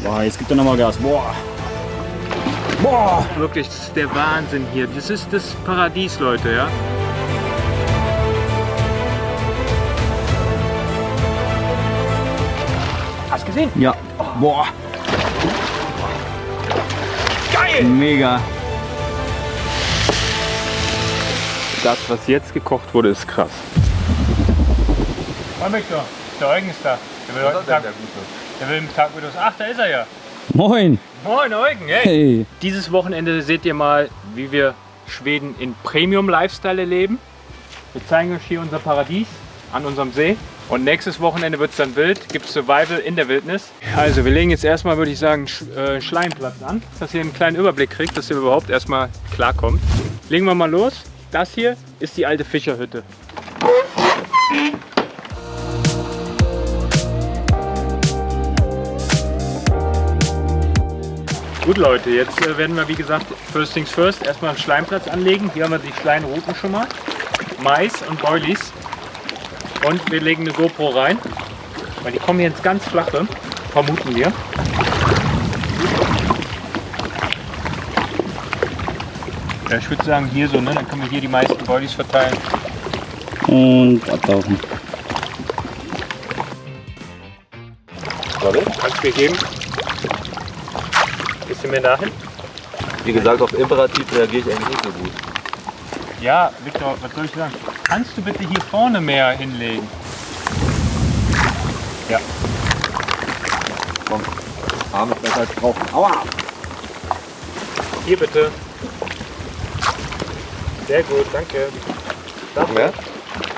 Boah, jetzt gibt er nochmal Gas. Boah. Boah. Wirklich, das ist der Wahnsinn hier. Das ist das Paradies, Leute, ja. Hast du gesehen? Ja. Boah. Geil! Mega. Das, was jetzt gekocht wurde, ist krass. Moin Victor, der Eugen ist da. Der will heute Tag, der will einen Tag mit uns. Ach, da ist er ja. Moin. Moin Eugen, hey. Hey. Dieses Wochenende seht ihr mal, wie wir Schweden in Premium-Lifestyle erleben. Wir zeigen euch hier unser Paradies an unserem See. Und nächstes Wochenende wird es dann wild, gibt es Survival in der Wildnis. Also wir legen jetzt erstmal, würde ich sagen, Schleimplatz an, dass ihr einen kleinen Überblick kriegt, dass ihr überhaupt erstmal klarkommt. Legen wir mal los. Das hier ist die alte Fischerhütte. Gut Leute, jetzt werden wir wie gesagt first things first erstmal einen Schleimplatz anlegen. Hier haben wir die kleinen Routen schon mal. Mais und Boilies. Und wir legen eine GoPro rein. Weil die kommen hier ins ganz Flache, vermuten wir. Ja, ich würde sagen hier so, ne? Dann können wir hier die meisten Boilies verteilen. Und abtauchen. Warte, kannst du mir geben? Bisschen mehr dahin? Wie gesagt, auf Imperativ reagiere ich eigentlich nicht so gut. Ja, Victor, was soll ich sagen? Kannst du bitte hier vorne mehr hinlegen? Ja. Komm, Arm ist besser als drauf. Aua! Hier bitte. Sehr gut, danke. Noch mehr?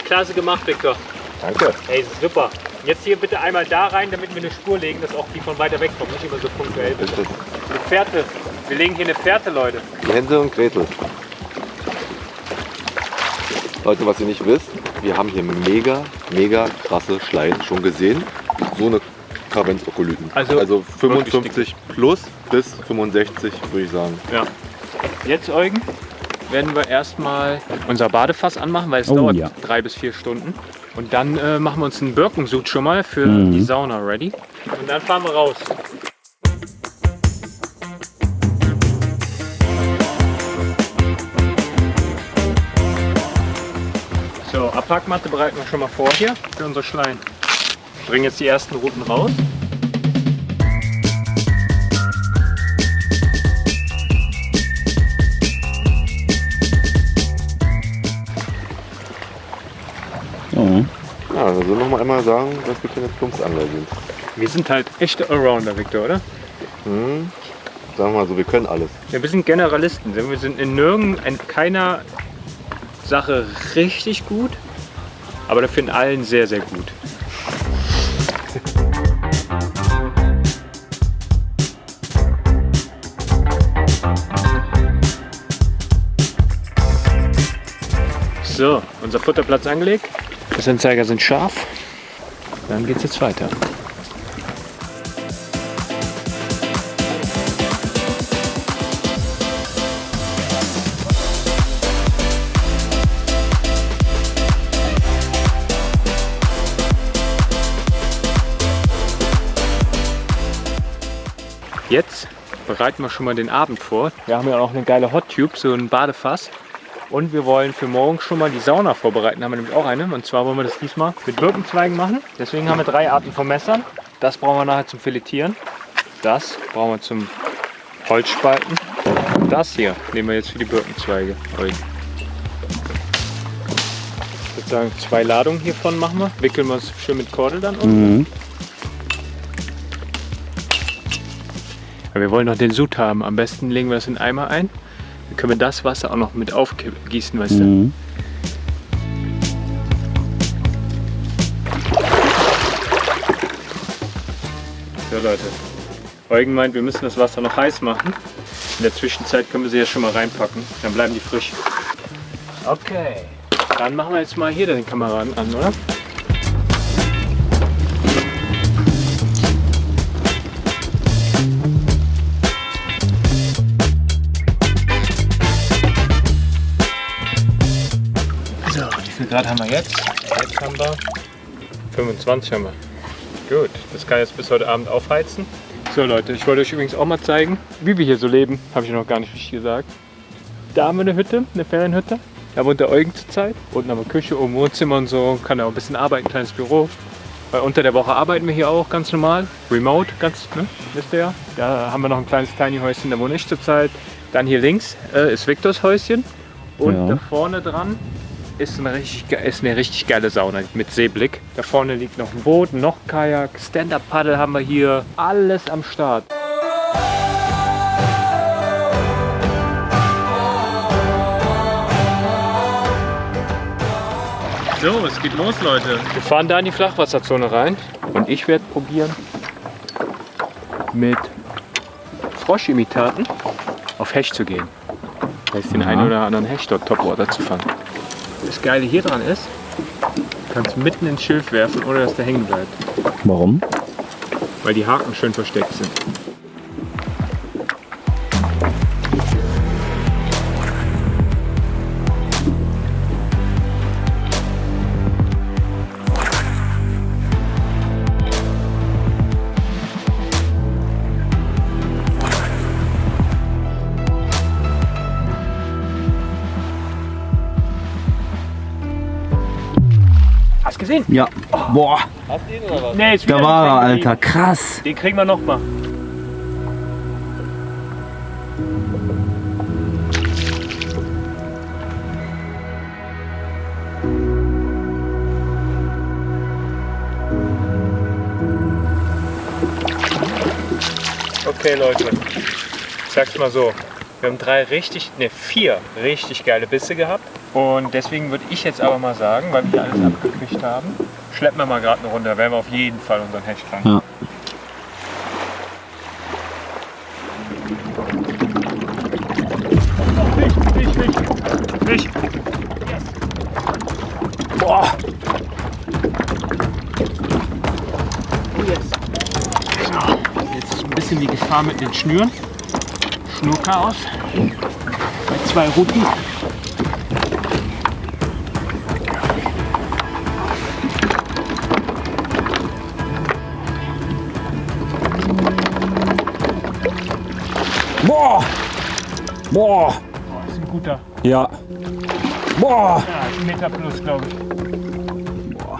Klasse gemacht, Victor. Danke. Hey, super. Jetzt hier bitte einmal da rein, damit wir eine Spur legen, dass auch die von weiter weg kommen. Nicht immer so punktuell. Bitte. Eine Fährte. Wir legen hier eine Fährte, Leute. Die Hänsel und Gretel. Leute, was ihr nicht wisst, wir haben hier mega krasse Schleien schon gesehen. So eine Kravenzökolyten. Also 55 plus bis 65, würde ich sagen. Ja. Jetzt, Eugen, werden wir erstmal unser Badefass anmachen, weil es dauert 3 bis 4 Stunden. Und dann machen wir uns einen Birkensud schon mal für die Sauna ready. Und dann fahren wir raus. So, Abpackmatte bereiten wir schon mal vor hier für unsere Schleien. Wir bringen jetzt die ersten Routen raus. So. Ja, also noch mal einmal sagen, dass wir keine Plumpsangler sind. Wir sind halt echte Allrounder, Victor, oder? Sagen wir mal so, wir können alles. Ja, wir sind Generalisten. Wir sind in keiner Sache richtig gut, aber dafür in allen sehr, sehr gut. So, unser Futterplatz angelegt. Die Anzeiger sind scharf. Dann geht's jetzt weiter. Jetzt bereiten wir schon mal den Abend vor. Wir haben ja auch eine geile Hot Tube, so ein Badefass. Und wir wollen für morgen schon mal die Sauna vorbereiten. Da haben wir nämlich auch eine. Und zwar wollen wir das diesmal mit Birkenzweigen machen. Deswegen haben wir 3 Arten von Messern. Das brauchen wir nachher zum Filetieren. Das brauchen wir zum Holzspalten. Und das hier nehmen wir jetzt für die Birkenzweige. Ich würde sagen, 2 Ladungen hiervon machen wir. Wickeln wir es schön mit Kordel dann unten. Aber wir wollen noch den Sud haben. Am besten legen wir das in den Eimer ein. Dann können wir das Wasser auch noch mit aufgießen, weißt du? So Leute, Eugen meint, wir müssen das Wasser noch heiß machen. In der Zwischenzeit können wir sie ja schon mal reinpacken. Dann bleiben die frisch. Okay, dann machen wir jetzt mal hier den Kameraden an, oder? Wie viel Grad haben wir jetzt? Jetzt haben wir 25 haben wir. Gut, das kann jetzt bis heute Abend aufheizen. So Leute, ich wollte euch übrigens auch mal zeigen, wie wir hier so leben. Habe ich noch gar nicht richtig gesagt. Da haben wir eine Hütte, eine Ferienhütte. Da wohnt der Eugen zurzeit. Unten haben wir Küche, oben Wohnzimmer und so. Kann ja auch ein bisschen arbeiten, ein kleines Büro. Weil unter der Woche arbeiten wir hier auch ganz normal. Remote, ganz, ne? Wisst ihr ja. Da haben wir noch ein kleines Tiny Häuschen, da wohne ich zurzeit. Dann hier links ist Viktors Häuschen. Und da vorne dran ist eine richtig geile Sauna mit Seeblick. Da vorne liegt noch ein Boot, noch Kajak, Stand-Up-Paddle haben wir hier. Alles am Start. So, es geht los, Leute. Wir fahren da in die Flachwasserzone rein und ich werde probieren, mit Froschimitaten auf Hecht zu gehen. Das heißt, den einen oder anderen Hecht dort Topwater zu fangen. Das Geile hier dran ist, du kannst mitten ins Schilf werfen, ohne dass der hängen bleibt. Warum? Weil die Haken schön versteckt sind. Hast du gesehen? Ja. Boah, Hast du ihn oder was? Nee, ist da wieder war er, ein Hängen Alter. Krass. geblieben. Den kriegen wir noch mal. Okay Leute, ich sag's mal so. Wir haben vier richtig geile Bisse gehabt. Und deswegen würde ich jetzt aber mal sagen, weil wir hier alles abgekriegt haben, schleppen wir mal gerade eine Runde, da werden wir auf jeden Fall unseren Hecht fangen. Ja. Fisch! Yes. Boah! Yes. So, jetzt ist ein bisschen die Gefahr mit den Schnüren. Schnurchaos. Bei 2 Ruten. Boah. Boah. Oh, das ist ein guter. Ja. Boah. Ja, 1 Meter plus, glaube ich. Boah.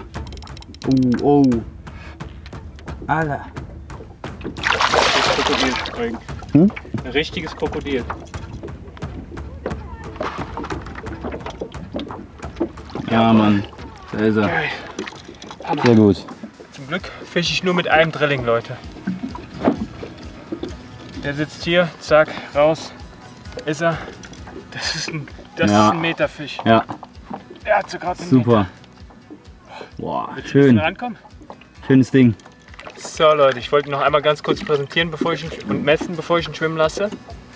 Oh. Alter. Krokodil, Eugen. Ein richtiges Krokodil. Ja, Mann. Da ist er. Geil. Sehr gut. Zum Glück fische ich nur mit einem Drilling, Leute. Der sitzt hier, zack, raus. Ist er. Das ist ein Meterfisch. Ja, Er hat so gerade einen super. Boah, Meter. Willst du ein bisschen schön. rankommen? Schönes Ding. So Leute, ich wollte ihn noch einmal ganz kurz präsentieren und messen, bevor ich ihn schwimmen lasse.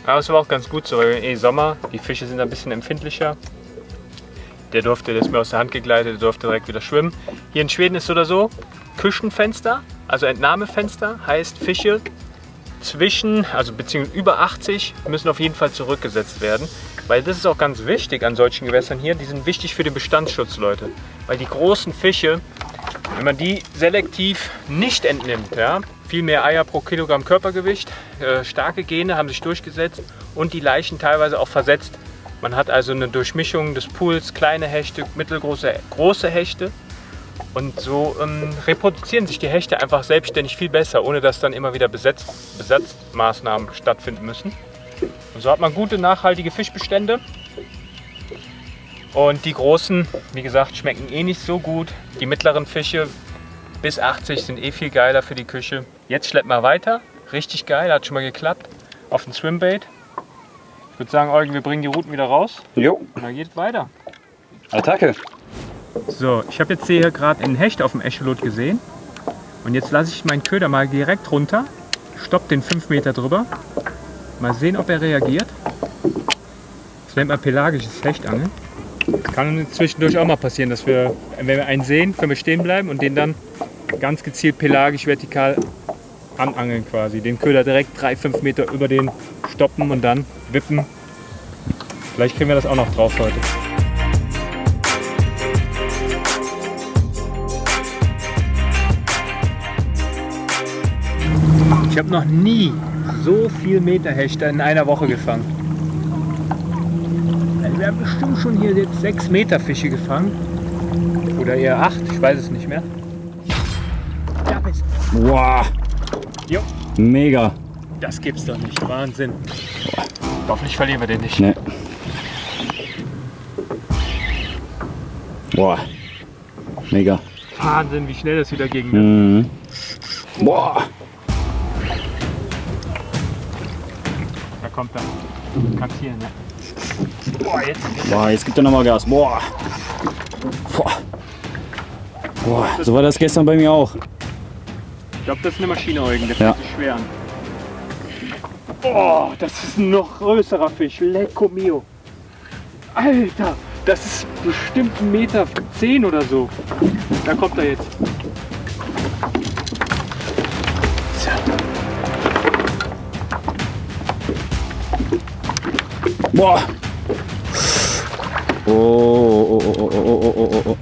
Aber es war auch ganz gut so, weil Sommer, die Fische sind ein bisschen empfindlicher. Der ist mir aus der Hand gegleitet, der durfte direkt wieder schwimmen. Hier in Schweden ist so oder so Küchenfenster, also Entnahmefenster, heißt Fische beziehungsweise über 80 müssen auf jeden Fall zurückgesetzt werden. Weil das ist auch ganz wichtig an solchen Gewässern hier, die sind wichtig für den Bestandsschutz, Leute. Weil die großen Fische, wenn man die selektiv nicht entnimmt, ja, viel mehr Eier pro Kilogramm Körpergewicht, starke Gene haben sich durchgesetzt und die Leichen teilweise auch versetzt. Man hat also eine Durchmischung des Pools, kleine Hechte, mittelgroße, große Hechte. Und so reproduzieren sich die Hechte einfach selbstständig viel besser, ohne dass dann immer wieder Besatzmaßnahmen stattfinden müssen. Und so hat man gute, nachhaltige Fischbestände. Und die großen, wie gesagt, schmecken eh nicht so gut. Die mittleren Fische bis 80 sind eh viel geiler für die Küche. Jetzt schleppen wir weiter. Richtig geil, hat schon mal geklappt. Auf den Swimbait. Ich würde sagen, Eugen, wir bringen die Routen wieder raus. Jo. Und dann geht es weiter. Attacke. So, ich habe jetzt hier gerade einen Hecht auf dem Echolot gesehen. Und jetzt lasse ich meinen Köder mal direkt runter. Stopp den 5 Meter drüber. Mal sehen, ob er reagiert. Das nennt man pelagisches Hechtangeln. Kann zwischendurch auch mal passieren, dass wir, wenn wir einen sehen, können wir stehen bleiben und den dann ganz gezielt pelagisch vertikal anangeln quasi. Den Köder direkt 3-5 Meter über den stoppen und dann wippen. Vielleicht kriegen wir das auch noch drauf heute. Ich habe noch nie so viel Meterhechte in einer Woche gefangen. Also wir haben bestimmt schon hier jetzt 6 Meter Fische gefangen. Oder eher 8, ich weiß es nicht mehr. Ja, bist Boah, jo, mega. das gibt's doch nicht. Wahnsinn. Hoffentlich verlieren wir den nicht. Ne. Boah, mega. Wahnsinn, wie schnell das wieder ging. Mhm. Boah. Da kommt er. Kannst hier, ne? Boah, jetzt gibt er nochmal Gas. Boah. Boah. Boah, so war das gestern bei mir auch. Ich glaube, das ist eine Maschine, Eugen. Der Ja. fühlt sich schwer an. Oh, das ist ein noch größerer Fisch. Lecco mio. Alter, das ist bestimmt 1,10 Meter oder so. Da kommt er jetzt. So. Boah. Oh, oh, oh, oh, oh, oh, oh, oh.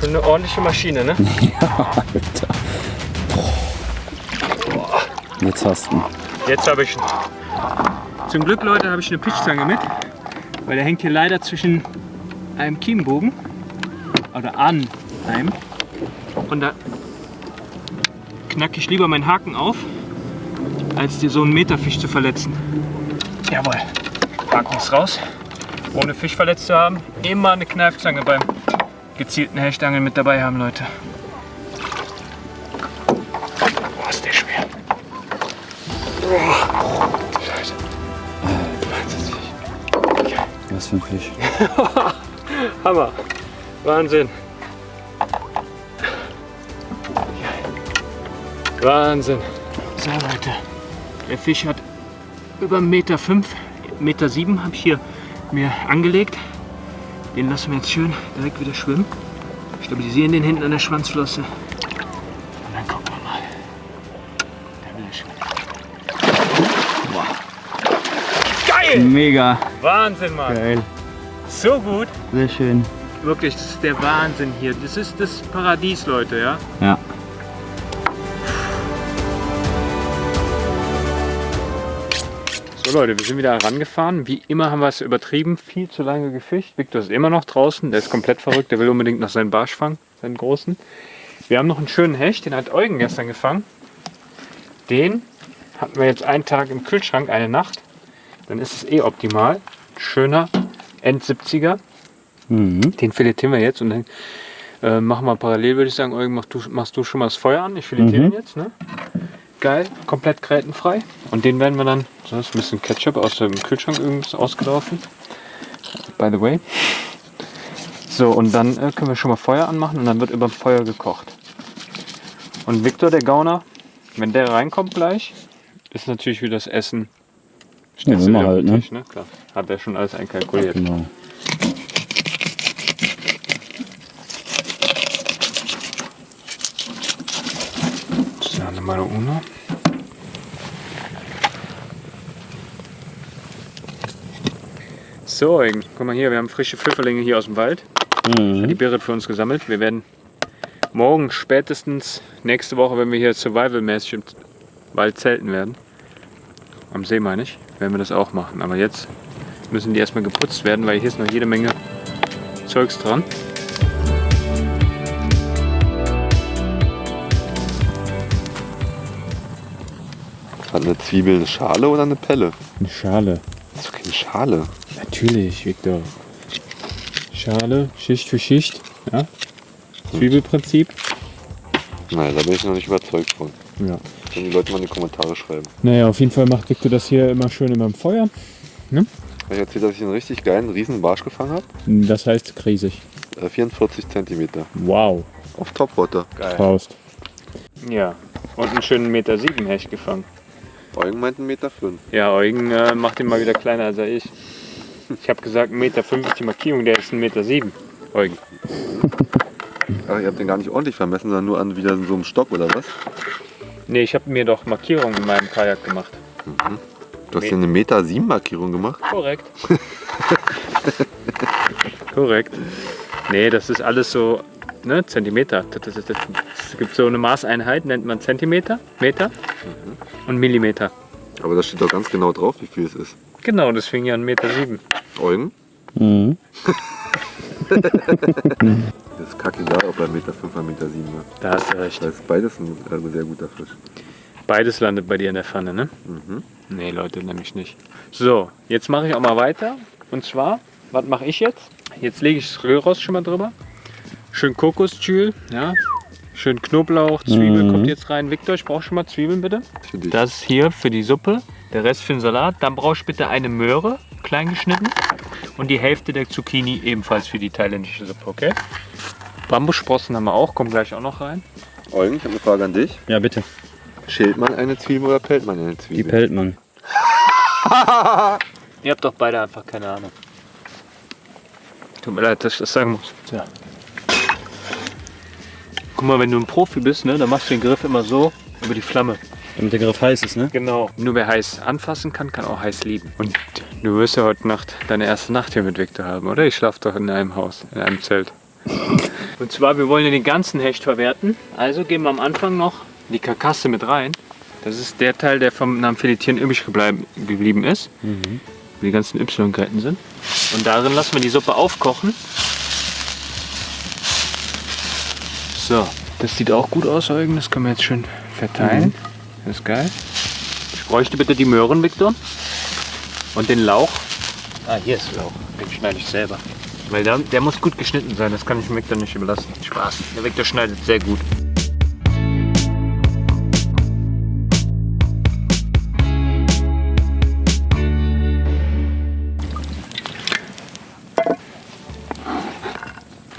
Schon eine ordentliche Maschine, ne? Alter. Boah. Jetzt hast du ihn. Jetzt habe ich ihn. Zum Glück, Leute, habe ich eine Pischzange mit, weil der hängt hier leider zwischen einem Kiembogen oder an einem. Und da knacke ich lieber meinen Haken auf, als dir so einen Meterfisch zu verletzen. Jawohl, Haken ist raus. Ohne Fisch verletzt zu haben, immer eine Kneifzange beim gezielten Hechtangeln mit dabei haben, Leute. Boah, ist der schwer. Scheiße. Was für ein Fisch. Hammer. Wahnsinn. Wahnsinn. So, Leute. Der Fisch hat über 1,5 Meter, 1,7 Meter habe ich hier mir angelegt. Den lassen wir jetzt schön direkt wieder schwimmen. Stabilisieren den hinten an der Schwanzflosse. Und dann gucken wir mal. Da will er schwimmen. Wow. Geil! Mega. Wahnsinn, Mann. Geil. So gut. Sehr schön. Wirklich, das ist der Wahnsinn hier. Das ist das Paradies, Leute, ja? Ja. So Leute, wir sind wieder herangefahren. Wie immer haben wir es übertrieben, viel zu lange gefischt. Victor ist immer noch draußen, der ist komplett verrückt, der will unbedingt noch seinen Barsch fangen, seinen großen. Wir haben noch einen schönen Hecht, den hat Eugen gestern gefangen. Den hatten wir jetzt einen Tag im Kühlschrank, eine Nacht. Dann ist es eh optimal. Schöner End-70er. Mhm. Den filetieren wir jetzt und dann machen wir parallel, würde ich sagen. Eugen, machst du schon mal das Feuer an? Ich filetiere den jetzt, ne? Geil, komplett grätenfrei. Und den werden wir dann, so ist ein bisschen Ketchup aus dem Kühlschrank übrigens ausgelaufen. By the way. So, und dann können wir schon mal Feuer anmachen und dann wird über dem Feuer gekocht. Und Victor, der Gauner, wenn der reinkommt gleich, ist natürlich wieder das Essen. Ja, Stellst du immer wieder auf halt, den ne? Tisch, ne? Klar, hat er schon alles einkalkuliert. Genau. So, Nummer uno. So, Eugen, guck mal hier, wir haben frische Pfifferlinge hier aus dem Wald. Die Mhm. Berit für uns gesammelt. Wir werden morgen spätestens nächste Woche, wenn wir hier survival-mäßig im Wald zelten werden, am See meine ich, werden wir das auch machen. Aber jetzt müssen die erstmal geputzt werden, weil hier ist noch jede Menge Zeugs dran. Hat eine Zwiebel eine Schale oder eine Pelle? Eine Schale. Das ist doch keine Schale. Natürlich, Victor. Schale, Schicht für Schicht. Ja. Zwiebelprinzip. Nein, da bin ich noch nicht überzeugt von. Ja. Können die Leute mal in die Kommentare schreiben. Naja, auf jeden Fall macht Victor das hier immer schön über dem Feuer. Ich erzähle, dass ich einen richtig geilen riesen Barsch gefangen habe. Das heißt riesig. 44 cm. Wow. Auf Topwater. Geil. Faust. Ja, und einen schönen 1,7 Meter Hecht gefangen. Eugen meint 1,5 Meter. Ja, Eugen macht ihn mal wieder kleiner als ich. Ich habe gesagt 1,5 Meter ist die Markierung, der ist 1,7 Meter. Eugen. Ach, ihr habt den gar nicht ordentlich vermessen, sondern nur an wieder so einem Stock oder was? Nee, ich habe mir doch Markierungen in meinem Kajak gemacht. Du hast hier eine Meter 7 Markierung gemacht? Korrekt. Korrekt. Nee, das ist alles so, ne, Zentimeter. Es gibt so eine Maßeinheit, nennt man Zentimeter, Meter und Millimeter. Aber da steht doch ganz genau drauf, wie viel es ist. Genau, deswegen ja 1,7 Meter. Eugen? Mhm. Das ist kackegal, ob er 1,5 Meter, 1,7 Meter war. Da hast du recht. Das ist beides ein sehr guter Fisch. Beides landet bei dir in der Pfanne, ne? Nee, Leute, nämlich nicht. So, jetzt mache ich auch mal weiter. Und zwar, was mache ich jetzt? Jetzt lege ich das Röhros schon mal drüber. Schön Kokosöl, ja. Schön Knoblauch, Zwiebel kommt jetzt rein. Victor, ich brauche schon mal Zwiebeln, bitte. Das hier für die Suppe, der Rest für den Salat. Dann brauchst du bitte eine Möhre, klein geschnitten. Und die Hälfte der Zucchini ebenfalls für die thailändische Suppe, okay? Bambussprossen haben wir auch, kommen gleich auch noch rein. Eugen, ich habe eine Frage an dich. Ja, bitte. Schält man eine Zwiebel oder pellt man eine Zwiebel? Die pellt man. Ihr habt doch beide einfach keine Ahnung. Tut mir leid, dass ich das sagen muss. Tja. Guck mal, wenn du ein Profi bist, ne, dann machst du den Griff immer so über die Flamme. Damit der Griff heiß ist, ne? Genau. Nur wer heiß anfassen kann, kann auch heiß lieben. Und du wirst ja heute Nacht deine erste Nacht hier mit Victor haben, oder? Ich schlafe doch in einem Haus, in einem Zelt. Und zwar, wir wollen ja den ganzen Hecht verwerten. Also geben wir am Anfang noch die Karkasse mit rein. Das ist der Teil, der vom Filetieren übrig geblieben ist. Wo die ganzen Y-Gräten sind. Und darin lassen wir die Suppe aufkochen. So, das sieht auch gut aus, Eugen. Das können wir jetzt schön verteilen. Das ist geil. Ich bräuchte bitte die Möhren, Victor. Und den Lauch. Ah, hier ist Lauch. Den schneide ich selber. Weil der muss gut geschnitten sein. Das kann ich dem Victor nicht überlassen. Spaß. Der Victor schneidet sehr gut.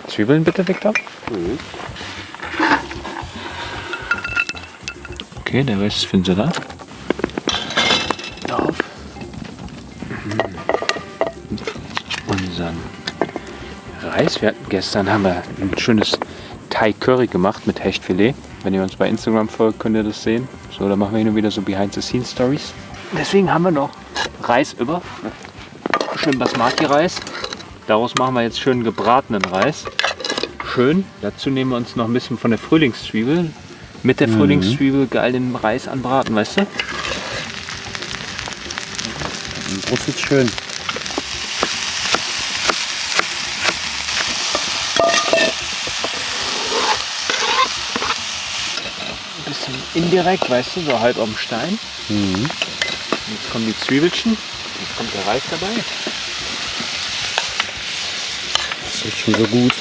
Zwiebeln bitte, Victor. Okay, der Rest ist für den Salat. Auf. Unseren Reis. Gestern haben wir ein schönes Thai Curry gemacht mit Hechtfilet. Wenn ihr uns bei Instagram folgt, könnt ihr das sehen. So, da machen wir hin und wieder so Behind-the-Scenes-Stories. Deswegen haben wir noch Reis über. Schön Basmati-Reis. Daraus machen wir jetzt schön gebratenen Reis. Schön. Dazu nehmen wir uns noch ein bisschen von der Frühlingszwiebel. Mit der Frühlingszwiebel geil den Reis anbraten, weißt du? Das ist schön. Ein bisschen indirekt, weißt du, so halb am Stein. Jetzt kommen die Zwiebelchen. Jetzt kommt der Reis dabei. Das riecht schon so gut.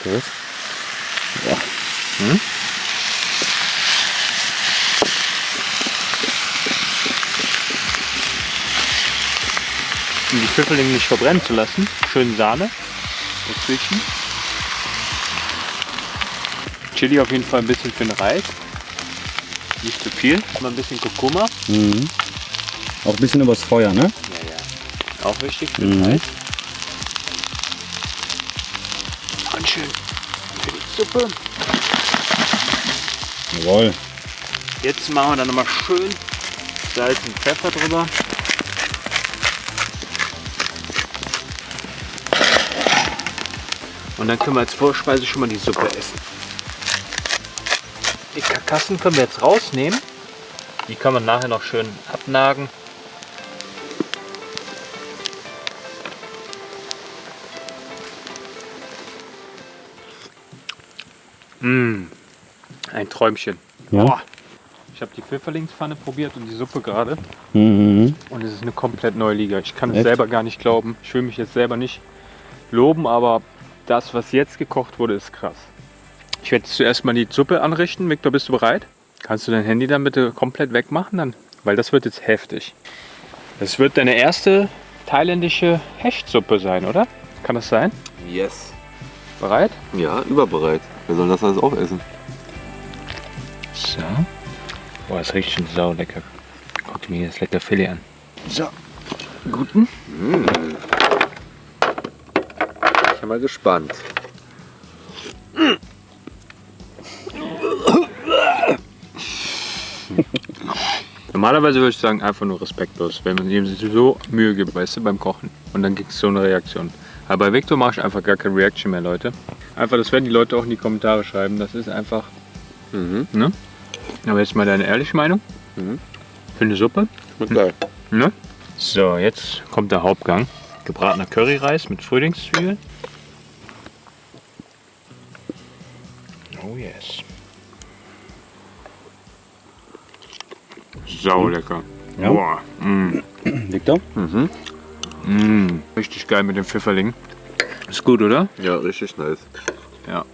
Das. Ja. Um die Pfifferlinge nicht verbrennen zu lassen, schön Sahne dazwischen. Chili auf jeden Fall ein bisschen für den Reis. Nicht zu viel. Mal ein bisschen Kurkuma. Auch ein bisschen übers Feuer, ne? Ja, ja. Auch wichtig für den Reis. Und schön für die Suppe. Jawohl. Jetzt machen wir dann nochmal schön Salz und Pfeffer drüber. Und dann können wir als Vorspeise schon mal die Suppe essen. Die Karkassen können wir jetzt rausnehmen. Die kann man nachher noch schön abnagen. Ein Träumchen. Ja. Boah. Ich habe die Pfifferlingspfanne probiert und die Suppe gerade. Mhm. Und es ist eine komplett neue Liga. Ich kann es Echt? selber gar nicht glauben. Ich will mich jetzt selber nicht loben, aber das, was jetzt gekocht wurde, ist krass. Ich werde jetzt zuerst mal die Suppe anrichten. Victor, bist du bereit? Kannst du dein Handy dann bitte komplett wegmachen? Dann? Weil das wird jetzt heftig. Das wird deine erste thailändische Hechtsuppe sein, oder? Kann das sein? Yes. Bereit? Ja, überbereit. Wir sollen das alles aufessen. So. Boah, das riecht schon sau lecker. Guck mir das lecker Filet an. So. Guten. Ich bin mal gespannt. Normalerweise würde ich sagen, einfach nur respektlos, wenn man ihm sich so Mühe gibt, weißt du, beim Kochen. Und dann gibt es so eine Reaktion. Aber bei Victor mache ich einfach gar keine Reaction mehr, Leute. Einfach, das werden die Leute auch in die Kommentare schreiben. Das ist einfach. Ne? Aber jetzt mal deine ehrliche Meinung. Für eine Suppe. Schmeckt geil. Ne? So, jetzt kommt der Hauptgang. Gebratener Curryreis mit Frühlingszwiebeln. Oh yes. Sau lecker. Ja. Boah. Victor? Richtig geil mit dem Pfifferling. Ist gut, oder? Ja, richtig nice. Ja.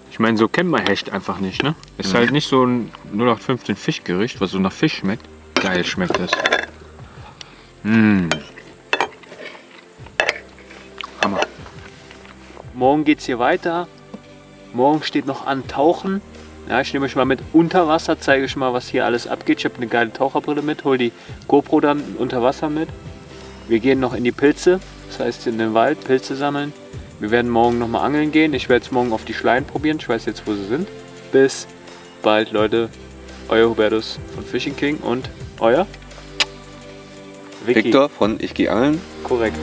Ich meine, so kennt man Hecht einfach nicht, ne? Ist halt nicht so ein 0815 Fischgericht, was so nach Fisch schmeckt. Geil schmeckt das. Hammer. Morgen geht's hier weiter. Morgen steht noch an Tauchen. Ja, ich nehme euch mal mit unter Wasser, zeige euch mal, was hier alles abgeht. Ich habe eine geile Taucherbrille mit, hol die GoPro dann unter Wasser mit. Wir gehen noch in die Pilze, das heißt in den Wald, Pilze sammeln. Wir werden morgen noch mal angeln gehen. Ich werde es morgen auf die Schleien probieren. Ich weiß jetzt, wo sie sind. Bis bald, Leute. Euer Hubertus von Fishing King und euer Victor von Ich gehe angeln. Korrekt.